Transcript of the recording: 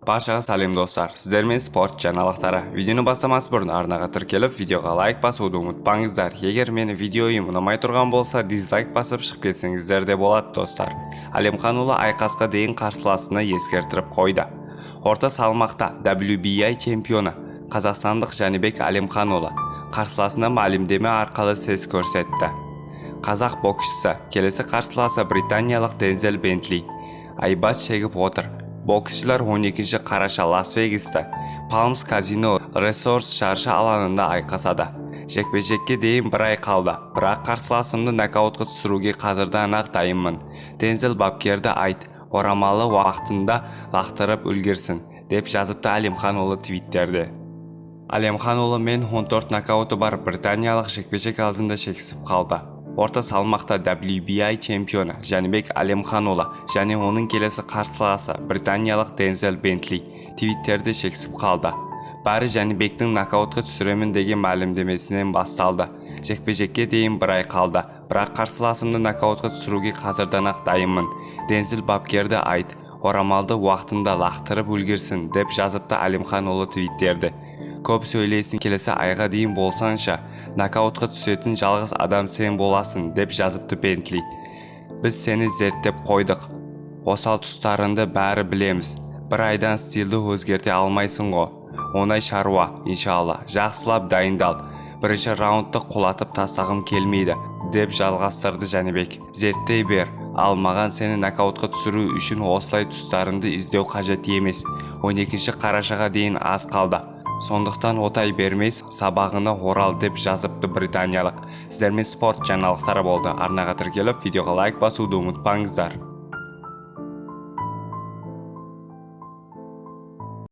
Barchaga salom dostlar. Sizlerмен sport жаңалықтары. Видеоны бастамас бұрын арнаға тіркеліп, видеоға лайк басуды ұмытпаңыздар. Егер мені видеойым ұнамай тұрған болса, дизлайк басып шығып кетсеңіздер де болады достар. Алимхан ұлы айқасқа дейін қарсыласына ескертіріп қойды. Орта салмақта WBA чемпионы қазақстандық Жәнібек Алимхан ұлы қарсыласына мәлімдеме арқылы сөз көрсетті. Қазақ боксшысы келесі қарсыласы британиялық Дензел Бентли айбат шегіп отыр. Боксшылар 12 қараша Лас-Вегаста Palms Casino Resorts шаршы алаңында айқасады. Жекпе-жекке дейін бір ай қалды, бірақ қарсыласымды нокаутқа түсіруге қазірден-ақ дайынмын. Дензел бапкерді айт, орамалы уақытында лақтырып үлгерсін, деп жазыпты Алимхан ұлы твиттерде. Алимхан ұлы мен 14 нокауты бар британиялық жекпе-жек алдында шекісіп қалды. Орта салмақта WBA чемпионы Жәнібек Алимхан ұлы және оның келесі қарсыласы британиялық Дензел Бентли твиттерде шексіп қалды. Бәрі Жәнібектің нокаутқа түсіремін деген мәлімдемесінен басталды. Жекпе-жекке дейін бір ай қалды, бірақ қарсыласымды нокаутқа түсіруге қазірден-ақ дайынмын. Дензел бапкерді айт, орамалды уақытында лақтырып үлгерсін, деп жазыпты Алимхан ұлы твиттерде. Көп сөйлесін, келесі айға дейін болсаңша, нокаутқа түсетін жалғыз адам сен боласың, деп жазыпты Бентли. Біз сені зерттеп қойдық. Осал тұстарыңды бәрі білеміз. Бір айдан стилді өзгерте алмайсың ғой. Оңай шаруа, иншалла. Жақсылап дайындал. Бірінші раундты құлатып тастағым келмейді, деп жалғастырды Жәнібек. Зерттей бер. Ал маған сені нокаутқа түсіру үшін осылай тұстарыңды іздеу қажет емес. 12 қарашаға дейін аз қалды. Сондықтан отай бермес, сабағына орал, деп жазыпты британиялық. Сіздермен спорт жаңалықтары болды. Арнаға тіркеліп, видеоға лайк басуды ұмытпаңыздар.